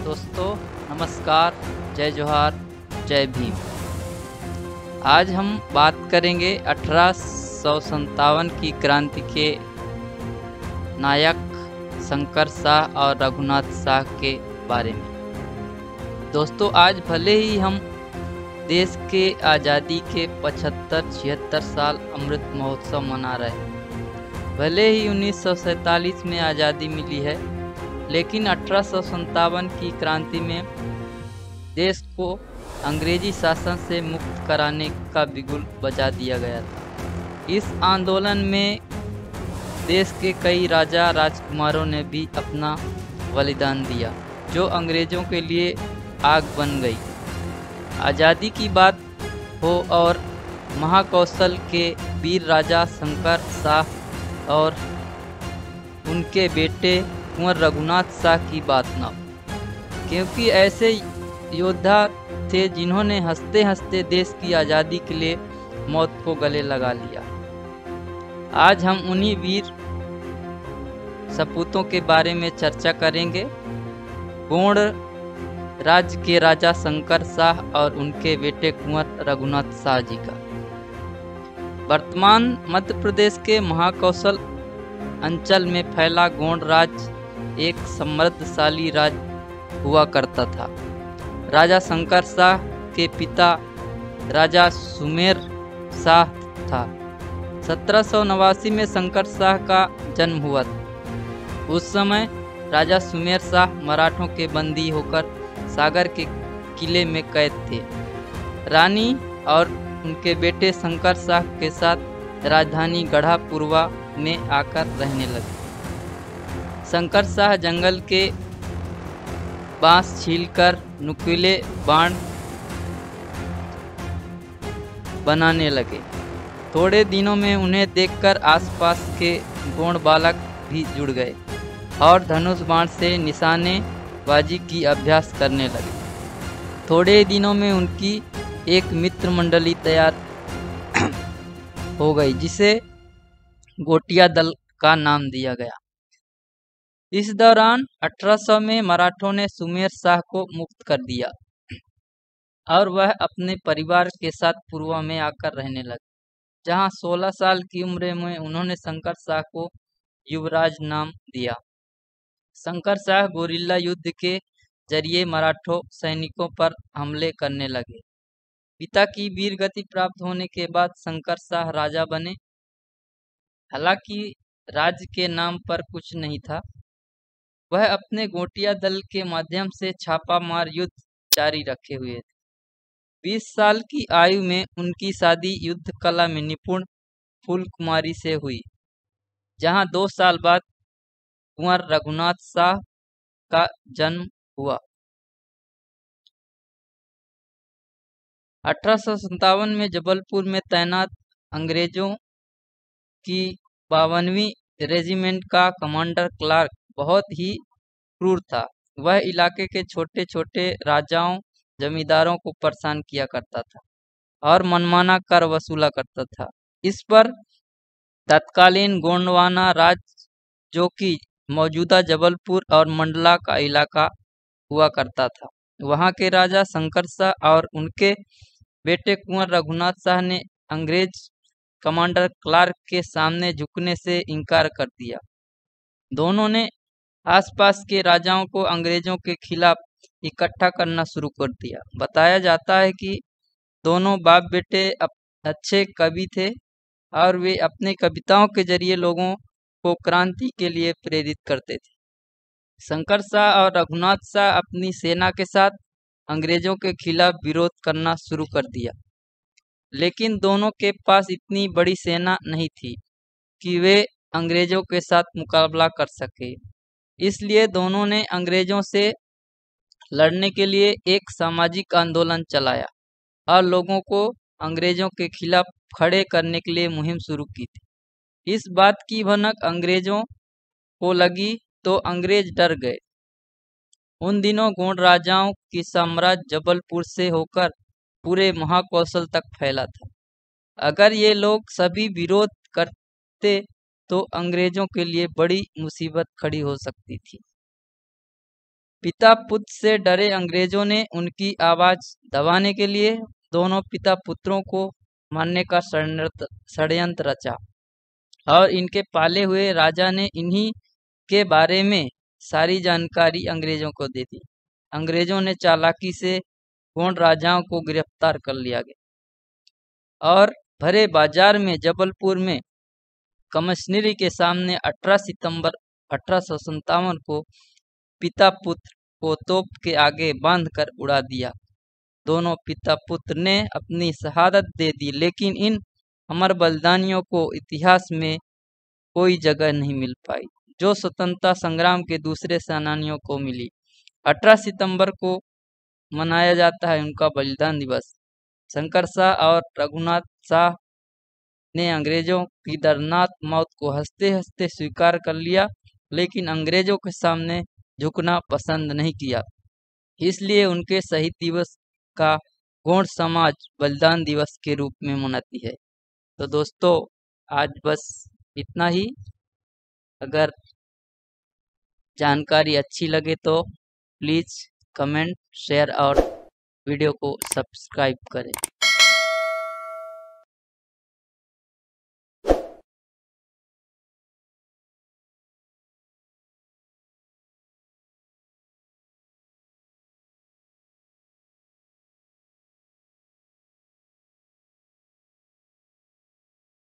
दोस्तों नमस्कार, जय जोहार, जय भीम। आज हम बात करेंगे 1857 की क्रांति के नायक शंकर शाह और रघुनाथ शाह के बारे में। दोस्तों आज भले ही हम देश के आज़ादी के 75-76 साल अमृत महोत्सव मना रहे हैं, भले ही 1947 में आज़ादी मिली है, लेकिन 1857 की क्रांति में देश को अंग्रेजी शासन से मुक्त कराने का बिगुल बजा दिया गया था। इस आंदोलन में देश के कई राजा राजकुमारों ने भी अपना बलिदान दिया, जो अंग्रेजों के लिए आग बन गई। आज़ादी की बात हो और महाकौशल के वीर राजा शंकर शाह और उनके बेटे कुंवर रघुनाथ शाह की बात न हो, क्योंकि ऐसे योद्धा थे जिन्होंने हंसते हंसते देश की आज़ादी के लिए मौत को गले लगा लिया। आज हम उन्हीं वीर सपूतों के बारे में चर्चा करेंगे। गोंड राज्य के राजा शंकर शाह और उनके बेटे कुंवर रघुनाथ शाह जी का। वर्तमान मध्य प्रदेश के महाकौशल अंचल में फैला गोंड राज्य एक समृद्धशाली राज्य हुआ करता था। राजा शंकर शाह के पिता राजा सुमेर शाह था। 1789 में शंकर शाह का जन्म हुआ था। उस समय राजा सुमेर शाह मराठों के बंदी होकर सागर के किले में कैद थे। रानी और उनके बेटे शंकर शाह के साथ राजधानी गढ़ापुरवा में आकर रहने लगे। शंकर शाह जंगल के बांस छीलकर नुकीले बाण बनाने लगे। थोड़े दिनों में उन्हें देखकर आसपास के गोंड बालक भी जुड़ गए और धनुष बाण से निशानेबाजी की अभ्यास करने लगे। थोड़े दिनों में उनकी एक मित्र मंडली तैयार हो गई, जिसे गोटिया दल का नाम दिया गया। इस दौरान 1800 में मराठों ने सुमेर शाह को मुक्त कर दिया और वह अपने परिवार के साथ पूर्वा में आकर रहने लगे, जहां 16 साल की उम्र में उन्होंने शंकर शाह को युवराज नाम दिया। शंकर शाह गोरिल्ला युद्ध के जरिए मराठों सैनिकों पर हमले करने लगे। पिता की वीर गति प्राप्त होने के बाद शंकर शाह राजा बने। हालांकि राज्य के नाम पर कुछ नहीं था। वह अपने गोटिया दल के माध्यम से छापामार युद्ध जारी रखे हुए थे। 20 साल की आयु में उनकी शादी युद्ध कला में निपुण फूल कुमारी से हुई, जहां 2 साल बाद कुंवर रघुनाथ शाह का जन्म हुआ। 1857 में जबलपुर में तैनात अंग्रेजों की 52वीं रेजिमेंट का कमांडर क्लार्क बहुत ही क्रूर था। वह इलाके के छोटे छोटे राजाओं जमींदारों को परेशान किया करता था और मनमाना कर वसूला करता था। इस पर तत्कालीन गोंडवाना राज, जो कि मौजूदा जबलपुर और मंडला का इलाका हुआ करता था, वहां के राजा शंकर शाह और उनके बेटे कुंवर रघुनाथ शाह ने अंग्रेज कमांडर क्लार्क के सामने झुकने से इनकार कर दिया। दोनों ने आसपास के राजाओं को अंग्रेजों के खिलाफ इकट्ठा करना शुरू कर दिया। बताया जाता है कि दोनों बाप बेटे अच्छे कवि थे और वे अपने कविताओं के जरिए लोगों को क्रांति के लिए प्रेरित करते थे। शंकर शाह और रघुनाथ शाह अपनी सेना के साथ अंग्रेजों के खिलाफ विरोध करना शुरू कर दिया, लेकिन दोनों के पास इतनी बड़ी सेना नहीं थी कि वे अंग्रेजों के साथ मुकाबला कर सके। इसलिए दोनों ने अंग्रेजों से लड़ने के लिए एक सामाजिक आंदोलन चलाया और लोगों को अंग्रेजों के खिलाफ खड़े करने के लिए मुहिम शुरू की थी। इस बात की भनक अंग्रेजों को लगी तो अंग्रेज डर गए। उन दिनों गोंड राजाओं की साम्राज्य जबलपुर से होकर पूरे महाकौशल तक फैला था। अगर ये लोग सभी विरोध करते तो अंग्रेजों के लिए बड़ी मुसीबत खड़ी हो सकती थी। पिता पुत्र से डरे अंग्रेजों ने उनकी आवाज दबाने के लिए दोनों पिता पुत्रों को मारने का षड्यंत्र रचा और इनके पाले हुए राजा ने इन्हीं के बारे में सारी जानकारी अंग्रेजों को दे दी। अंग्रेजों ने चालाकी से गोंड राजाओं को गिरफ्तार कर लिया गया और भरे बाजार में जबलपुर में कमिश्नरी के सामने 18 सितंबर 1857 को पिता पुत्र को तोप के आगे बांधकर उड़ा दिया। दोनों पिता पुत्र ने अपनी शहादत दे दी, लेकिन इन अमर बलिदानियों को इतिहास में कोई जगह नहीं मिल पाई जो स्वतंत्रता संग्राम के दूसरे सेनानियों को मिली। 18 सितंबर को मनाया जाता है उनका बलिदान दिवस। शंकर शाह और रघुनाथ शाह ने अंग्रेजों की दर्दनाक मौत को हंसते हंसते स्वीकार कर लिया, लेकिन अंग्रेजों के सामने झुकना पसंद नहीं किया। इसलिए उनके शहीद दिवस का गोंड समाज बलिदान दिवस के रूप में मनाती है। तो दोस्तों आज बस इतना ही। अगर जानकारी अच्छी लगे तो प्लीज़ कमेंट, शेयर और वीडियो को सब्सक्राइब करें।